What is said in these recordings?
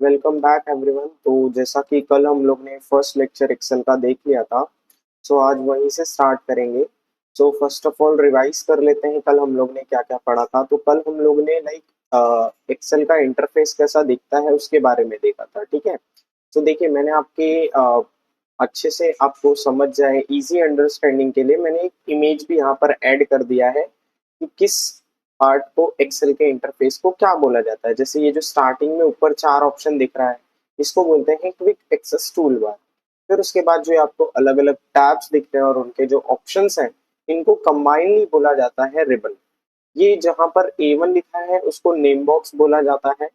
Welcome back everyone. तो जैसा कि कल हम लोग ने फर्स्ट लेक्चर एक्सेल का देख लिया था, सो आज वहीं से स्टार्ट करेंगे। So first of all revise कर लेते हैं कल हम लोग ने क्या क्या पढ़ा था। तो कल हम लोग ने एक्सेल का इंटरफेस कैसा दिखता है उसके बारे में देखा था, ठीक है। तो देखिए, मैंने आपके अच्छे से आपको समझ जाए इजी अंडरस्टैंडिंग के लिए मैंने एक इमेज भी यहाँ पर ऐड कर दिया है कि किस पार्ट को एक्सेल के इंटरफेस को क्या बोला जाता है। जैसे ये जो स्टार्टिंग में ऊपर चार ऑप्शन दिख रहा है, इसको बोलते हैं क्विक एक्सेस टूल बार। फिर उसके बाद जो आपको अलग अलग टैब्स दिखते हैं और उनके जो ऑप्शंस हैं, इनको कंबाइनली बोला जाता है रिबन। ये जहां पर A1 लिखा है उसको नेम बॉक्स बोला जाता है।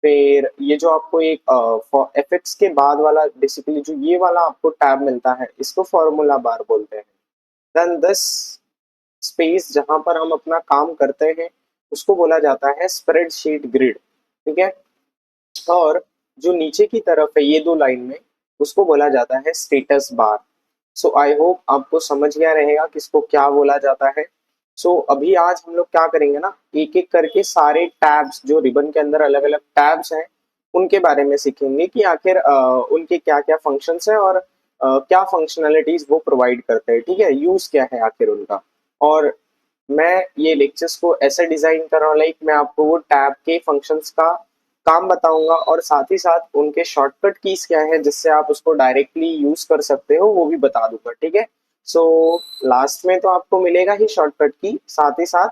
फिर ये जो आपको एक एफएक्स के बाद वाला, बेसिकली जो ये वाला आपको टैब मिलता है, इसको फॉर्मूला बार बोलते हैं। देन दिस स्पेस जहां पर हम अपना काम करते हैं, उसको बोला जाता है स्प्रेडशीट ग्रिड, ठीक है। और जो नीचे की तरफ है ये दो लाइन में, उसको बोला जाता है status bar. So I hope आपको समझ गया रहेगा किसको क्या बोला जाता है। सो अभी आज हम लोग क्या करेंगे ना, एक एक करके सारे टैब्स जो रिबन के अंदर अलग अलग टैब्स हैं, उनके बारे में सीखेंगे कि आखिर उनके क्या क्या फंक्शंस हैं और क्या फंक्शनैलिटीज वो प्रोवाइड करते हैं, ठीक है, यूज क्या है आखिर उनका। और मैं ये लेक्चर्स को ऐसे डिजाइन कर रहा हूँ, लाइक मैं आपको वो टैब के फंक्शंस का काम बताऊंगा और साथ ही साथ उनके शॉर्टकट कीज क्या है जिससे आप उसको डायरेक्टली यूज कर सकते हो, वो भी बता दूंगा, ठीक है। सो लास्ट में तो आपको मिलेगा ही शॉर्टकट की, साथ ही साथ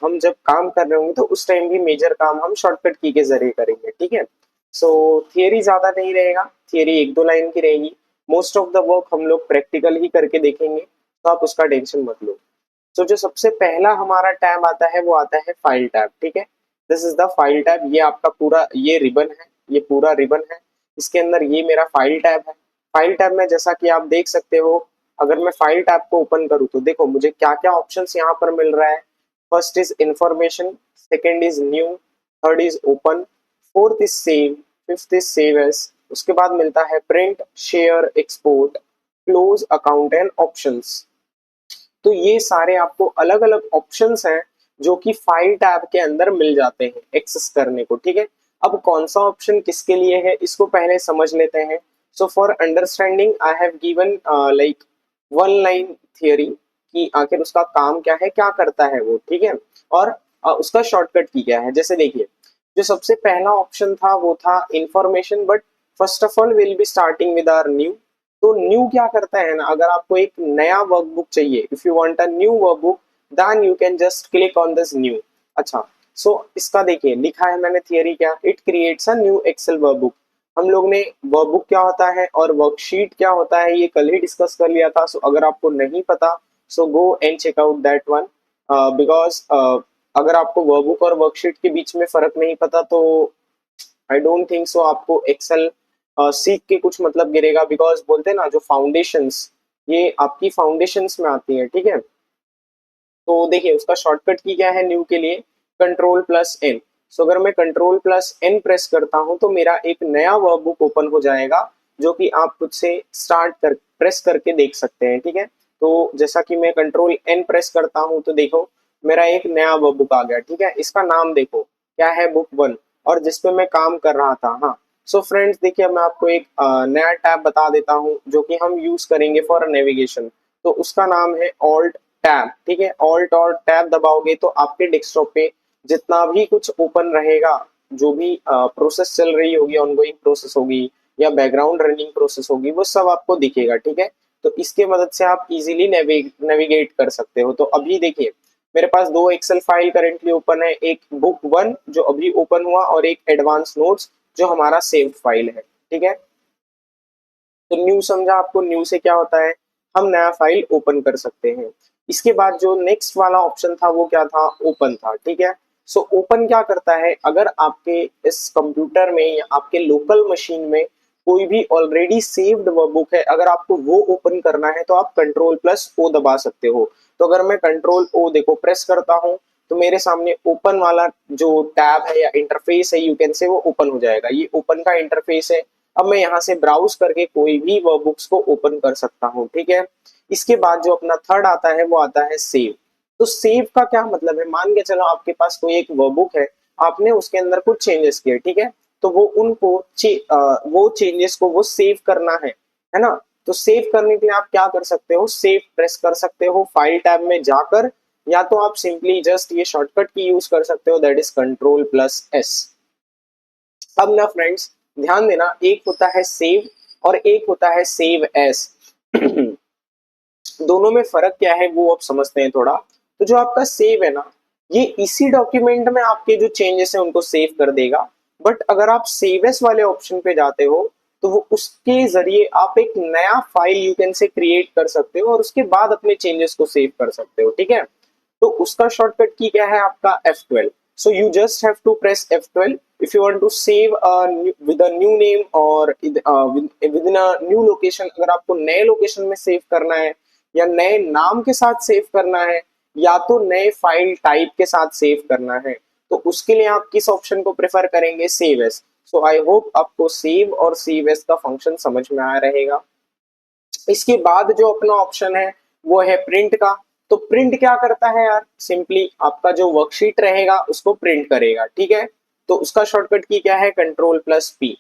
हम जब काम कर रहे होंगे तो उस टाइम भी मेजर काम हम शॉर्टकट की के जरिए करेंगे, ठीक है। सो थियरी ज्यादा नहीं रहेगा, थियरी एक दो लाइन की रहेगी। मोस्ट ऑफ द वर्क हम लोग प्रैक्टिकल ही करके देखेंगे, तो आप उसका टेंशन मत लो। तो जो सबसे पहला हमारा टैब आता है वो आता है फाइल टैब, ठीक है। This is the file tab. ये आपका पूरा ये रिबन है, ये पूरा रिबन है। इसके अंदर ये मेरा फाइल टैब है। फाइल टैब में जैसा कि आप देख सकते हो, अगर मैं फाइल टैब को ओपन करूँ तो देखो मुझे क्या क्या ऑप्शंस यहाँ पर मिल रहा है। First is information, second is new, third is open, fourth is save, fifth is save S. उसके बाद मिलता है print, share, export, close account and options. तो ये सारे आपको अलग अलग ऑप्शंस हैं जो कि फाइल टैब के अंदर मिल जाते हैं एक्सेस करने को, ठीक है। अब कौन सा ऑप्शन किसके लिए है इसको पहले समझ लेते हैं। So for understanding I have given like one line theory कि आखिर उसका काम क्या है, क्या करता है वो, ठीक है। और उसका शॉर्टकट की क्या है। जैसे देखिए, जो सबसे पहला ऑप्शन था वो था information, but first of all will be starting with our new. तो न्यू क्या करता है ना, अगर आपको एक नया वर्कबुक चाहिए, if you want a new workbook, then you can just click on this new. अच्छा, सो इसका देखिए लिखा है मैंने थियरी क्या, it creates a new Excel workbook. हम लोग ने वर्कबुक क्या होता है और वर्कशीट क्या होता है ये कल ही डिस्कस कर लिया था। सो अगर आपको नहीं पता, so go and check out that one. Because अगर आपको वर्कबुक और वर्कशीट के बीच में फर्क नहीं पता तो आई डोंट थिंक सो आपको एक्सेल सीख के कुछ मतलब गिरेगा। बिकॉज बोलते हैं ना, जो फाउंडेशंस, ये आपकी फाउंडेशंस में आती है, ठीक है। तो देखिए उसका शॉर्टकट की क्या है न्यू के लिए, कंट्रोल प्लस एन। सो अगर मैं कंट्रोल प्लस एन प्रेस करता हूं तो मेरा एक नया वर्कबुक ओपन हो जाएगा, जो कि आप खुद से स्टार्ट कर प्रेस करके देख सकते हैं, ठीक है। तो जैसा कि मैं कंट्रोल एन प्रेस करता हूं तो देखो मेरा एक नया वर्कबुक आ गया, ठीक है। इसका नाम देखो क्या है, बुक वन, और जिसपे मैं काम कर रहा था। हाँ, सो फ्रेंड्स देखिए, मैं आपको एक नया टैब बता देता हूँ जो कि हम यूज करेंगे फॉर नेविगेशन। तो उसका नाम है ऑल्ट टैब, ठीक है। ऑल्ट और टैब दबाओगे तो आपके डेस्कटॉप पे जितना भी कुछ ओपन रहेगा, जो भी प्रोसेस चल रही होगी, ऑनगोइंग प्रोसेस होगी या बैकग्राउंड रनिंग प्रोसेस होगी, वो सब आपको दिखेगा, ठीक है। तो इसके मदद से आप इजीली नेविगेट कर सकते हो। तो अभी देखिए मेरे पास दो एक्सेल फाइल करेंटली ओपन है, एक बुक वन जो अभी ओपन हुआ और एक एडवांस नोट्स जो हमारा सेव्ड फाइल है, ठीक है। तो न्यू समझा आपको, न्यू से क्या होता है, हम नया फाइल ओपन कर सकते हैं। इसके बाद जो नेक्स्ट वाला ऑप्शन था वो क्या था, ओपन था, ठीक है। सो ओपन क्या करता है, अगर आपके इस कंप्यूटर में या आपके लोकल मशीन में कोई भी ऑलरेडी सेव्ड वर्कबुक है, अगर आपको वो ओपन करना है तो आप कंट्रोल प्लस ओ दबा सकते हो। तो अगर मैं कंट्रोल ओ देखो प्रेस करता हूँ तो मेरे सामने ओपन वाला जो टैब है या इंटरफेस है, यू कैन से, वो ओपन हो जाएगा। ये ओपन का इंटरफेस है। अब मैं यहाँ से ब्राउज करके कोई भी वर्कबुक्स को ओपन कर सकता हूँ, ठीक है। इसके बाद जो अपना थर्ड आता है वो आता है सेव। तो सेव का क्या मतलब है, मान के चलो आपके पास कोई एक वर्कबुक है, आपने उसके अंदर कुछ चेंजेस किए, ठीक है। तो वो उनको वो चेंजेस को वो सेव करना है ना। तो सेव करने के लिए आप क्या कर सकते हो, सेव प्रेस कर सकते हो फाइल टैब में जाकर, या तो आप सिंपली जस्ट ये शॉर्टकट की यूज कर सकते हो, दैट इज Ctrl+S। अब ना फ्रेंड्स ध्यान देना, एक होता है सेव और एक होता है सेव एज। दोनों में फर्क क्या है वो अब समझते हैं थोड़ा। तो जो आपका सेव है ना, ये इसी डॉक्यूमेंट में आपके जो चेंजेस है उनको सेव कर देगा। बट अगर आप सेव एस वाले ऑप्शन पे जाते हो तो वो उसके जरिए आप एक नया फाइल यू कैन से क्रिएट कर सकते हो और उसके बाद अपने चेंजेस को सेव कर सकते हो, ठीक है। तो उसका शॉर्टकट की क्या है आपका F12। So you just have to press F12 if you want to save with a new name or within a new location। अगर आपको नए लोकेशन में सेव करना है या नए नाम के साथ सेव करना है या तो नए फाइल टाइप के साथ सेव करना है, तो उसके लिए आप किस ऑप्शन को प्रेफर करेंगे, save S. So I hope आपको सेव और सेव एस का फंक्शन समझ में आ रहेगा। इसके बाद जो अपना ऑप्शन है वो है प्रिंट का। तो प्रिंट क्या करता है यार, सिंपली आपका जो वर्कशीट रहेगा उसको प्रिंट करेगा, ठीक है। तो उसका शॉर्टकट की क्या है, Ctrl+P।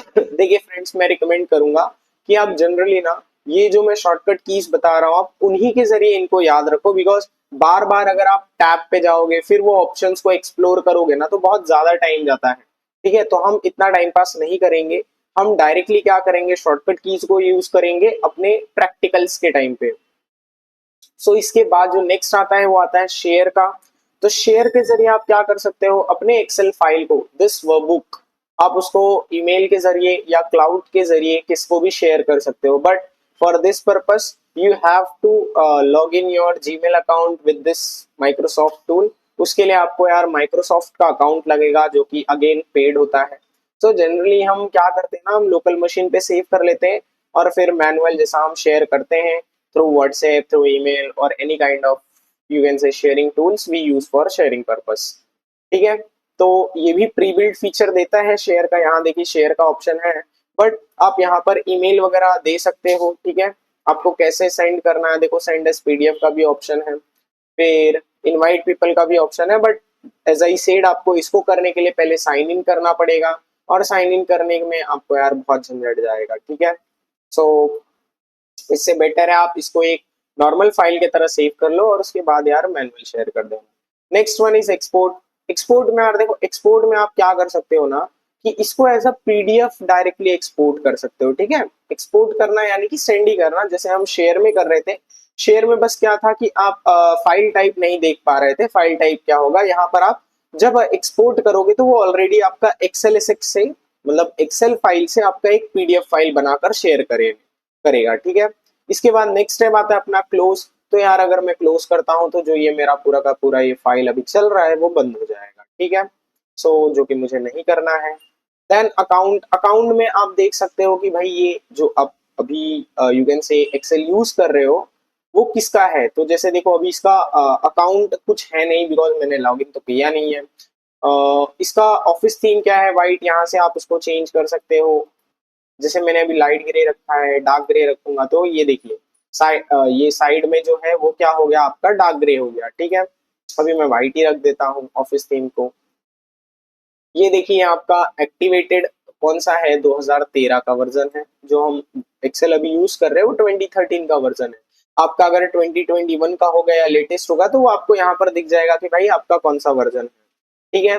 देखिए फ्रेंड्स, मैं रिकमेंड करूंगा कि आप जनरली ना ये जो मैं शॉर्टकट कीज बता रहा हूँ आप उन्हीं के जरिए इनको याद रखो, बिकॉज बार बार अगर आप टैब पे जाओगे फिर वो ऑप्शंस को एक्सप्लोर करोगे ना तो बहुत ज्यादा टाइम जाता है, ठीक है। तो हम इतना टाइम पास नहीं करेंगे, हम डायरेक्टली क्या करेंगे, शॉर्टकट कीज को यूज करेंगे अपने प्रैक्टिकल्स के टाइम पे। सो इसके बाद जो नेक्स्ट आता है वो आता है शेयर का। तो शेयर के जरिए आप क्या कर सकते हो, अपने एक्सेल फाइल को, दिस वर्कबुक, आप उसको ईमेल के जरिए या क्लाउड के जरिए किसको भी शेयर कर सकते हो। But for this purpose you have to log in your Gmail account with this Microsoft tool. उसके लिए आपको यार माइक्रोसॉफ्ट का अकाउंट लगेगा जो कि अगेन पेड होता है। तो जनरली हम क्या करते हैं ना, हम लोकल मशीन पे सेव कर लेते हैं और फिर मैनुअल जैसा हम शेयर करते हैं through WhatsApp, through email or any kind of you can say sharing tools we use for sharing purpose, ठीक है। तो ये भी प्री बिल्ड फीचर देता है शेयर का, यहाँ देखिए शेयर का ऑप्शन है। बट आप यहाँ पर ईमेल वगैरह दे सकते हो, ठीक है। आपको कैसे सेंड करना है, देखो सेंड एस पीडीएफ का भी ऑप्शन है, फिर इनवाइट पीपल का भी ऑप्शन है। बट एज आई सेड आपको इसको करने के लिए पहले साइन इन करना पड़ेगा और साइन इन करने में आपको यार बहुत झंझट जाएगा, ठीक है। सो इससे बेटर है आप इसको एक नॉर्मल फाइल की तरह सेव कर लो और उसके बाद यार मैनुअल शेयर कर देना। Next one is export. Export में यार देखो, एक्सपोर्ट में आप क्या कर सकते हो ना कि इसको as a PDF directly export कर सकते हो, ठीक है। एक्सपोर्ट करना यानी कि सेंड ही करना, जैसे हम शेयर में कर रहे थे। शेयर में बस क्या था कि आप फाइल टाइप नहीं देख पा रहे थे, फाइल टाइप क्या होगा यहाँ पर, आप जब एक्सपोर्ट करोगे तो वो ऑलरेडी आपका एक्सेल एसएक्स से, मतलब एक्सेल फाइल से आपका एक पीडीएफ फाइल बनाकर शेयर करेगा, ठीक है। इसके बाद नेक्स्ट स्टेप आता है अपना क्लोज। तो यार अगर मैं क्लोज करता हूं तो जो ये मेरा पूरा का पूरा ये फाइल अभी चल रहा है वो बंद हो जाएगा, ठीक है। सो जो कि मुझे नहीं करना है। Then account. अकाउंट में आप देख सकते हो कि भाई ये जो आप अभी you can say Excel use कर रहे हो वो किसका है। तो जैसे देखो अभी इसका अकाउंट कुछ है नहीं बिकॉज मैंने लॉगिन तो किया नहीं है। इसका ऑफिस थीम क्या है, वाइट, यहाँ से आप उसको चेंज कर सकते हो। जैसे मैंने अभी लाइट ग्रे रखा है, डार्क ग्रे रखूंगा तो ये देखिए ये साइड में जो है वो क्या हो गया आपका, डार्क ग्रे हो गया, ठीक है। अभी मैं व्हाइट ही रख देता हूँ ऑफिस थीम को। ये देखिए आपका एक्टिवेटेड कौन सा है, 2013 का वर्जन है। जो हम एक्सेल अभी यूज कर रहे हैं वो 2013 का वर्जन है। आपका अगर 2021 का होगा या लेटेस्ट होगा तो वो आपको यहाँ पर दिख जाएगा कि भाई आपका कौन सा वर्जन है, ठीक है।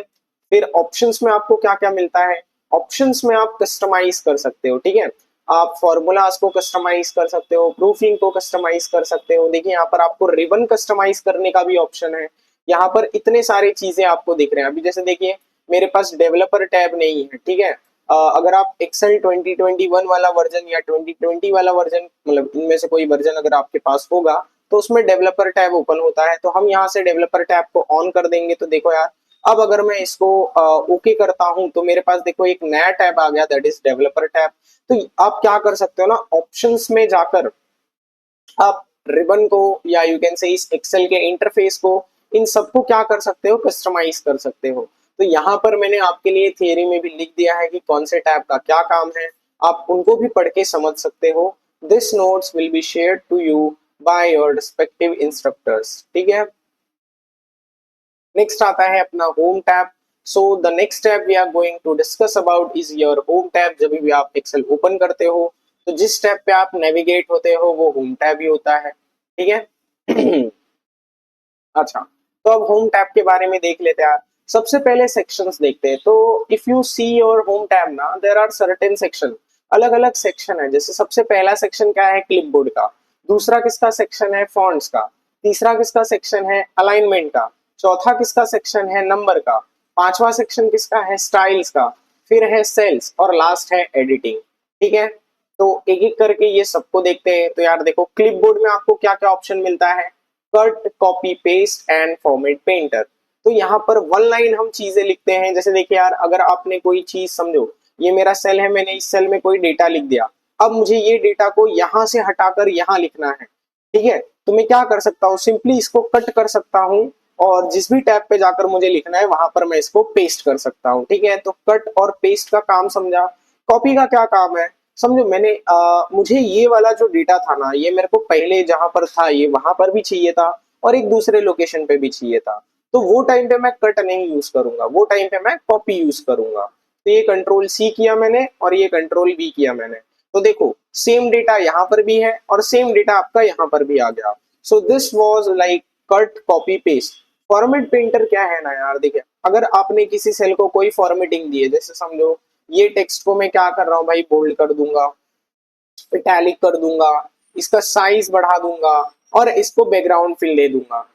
फिर ऑप्शंस में आपको क्या क्या मिलता है, ऑप्शंस में आप कस्टमाइज कर सकते हो, ठीक है। आप फॉर्मूलाज को कस्टमाइज कर सकते हो, प्रूफिंग को कस्टमाइज कर सकते हो। देखिए यहाँ पर आपको रिबन कस्टमाइज करने का भी ऑप्शन है। यहाँ पर इतने सारे चीजें आपको दिख रहे हैं। अभी जैसे देखिए मेरे पास डेवलपर टैब नहीं है, ठीक है। अगर आप एक्सेल 2021 वाला वर्जन या 2020 वाला वर्जन, मतलब इनमें से कोई वर्जन अगर आपके पास होगा तो उसमें डेवलपर टैब ओपन होता है। तो हम यहाँ से डेवलपर टैब को ऑन कर देंगे तो देखो यार अब अगर मैं इसको ओके करता हूं तो मेरे पास देखो एक नया टैब आ गया, दैट इज डेवलपर टैब। तो आप क्या कर सकते हो ना, ऑप्शंस में जाकर आप रिबन को या यू कैन से इस एक्सेल के इंटरफेस को, इन सबको क्या कर सकते हो, कस्टमाइज कर सकते हो। तो यहाँ पर मैंने आपके लिए थियरी में भी लिख दिया है कि कौन से टैब का क्या काम है, आप उनको भी पढ़ के समझ सकते हो। This notes will be shared to you by your respective instructors, ठीक है। नेक्स्ट आता है अपना home tab. So the next tab we are going to discuss about is your home tab. जब भी आप एक्सेल ओपन करते हो तो जिस टैब पे आप नेविगेट होते हो वो होम टैब ही होता है, ठीक है। अच्छा, तो अब होम टैब के बारे में देख लेते हैं यार। सबसे पहले सेक्शंस देखते हैं। तो if you see your home tab ना, देयर आर सर्टेन सेक्शन, अलग अलग सेक्शन है। जैसे सबसे पहला सेक्शन क्या है, क्लिपबोर्ड का। दूसरा किसका सेक्शन है, फॉन्ट्स का। तीसरा किसका सेक्शन है, अलाइनमेंट का। चौथा किसका सेक्शन है, नंबर का। पांचवा सेक्शन किसका है, स्टाइल्स का। फिर है सेल्स और लास्ट है एडिटिंग, ठीक है। तो एक एक करके ये सबको देखते हैं। तो यार देखो, क्लिपबोर्ड में आपको क्या क्या ऑप्शन मिलता है, cut, copy paste and format painter. तो यहाँ पर वन लाइन हम चीजें लिखते हैं। जैसे देखिए यार, अगर आपने कोई चीज, समझो ये मेरा सेल है, मैंने इस सेल में कोई डेटा लिख दिया। अब मुझे ये डेटा को यहाँ से हटाकर यहाँ लिखना है, ठीक है। तो मैं क्या कर सकता हूँ, सिंपली इसको कट कर सकता हूँ और जिस भी टैब पे जाकर मुझे लिखना है वहां पर मैं इसको पेस्ट कर सकता हूँ, ठीक है। तो कट और पेस्ट का काम समझा। कॉपी का क्या काम है, समझो मैंने मुझे ये वाला जो डेटा था ना, ये मेरे को पहले जहां पर था ये वहां पर भी चाहिए था और एक दूसरे लोकेशन पे भी चाहिए था। तो वो टाइम पे मैं कट नहीं यूज करूंगा, वो टाइम पे मैं कॉपी यूज करूंगा। तो ये कंट्रोल सी किया मैंने और ये कंट्रोल वी किया मैंने। तो देखो, सेम डेटा यहाँ पर भी है और सेम डेटा आपका यहाँ पर भी आ गया। So this was like cut copy paste. Format painter क्या है ना यार, देखिए अगर आपने किसी सेल को कोई फॉर्मेटिंग दी है, जैसे समझो ये टेक्स्ट को मैं क्या कर रहा हूँ भाई, बोल्ड कर दूंगा, इटैलिक कर दूंगा, इसका साइज बढ़ा दूंगा और इसको बैकग्राउंड फिल दे दूंगा।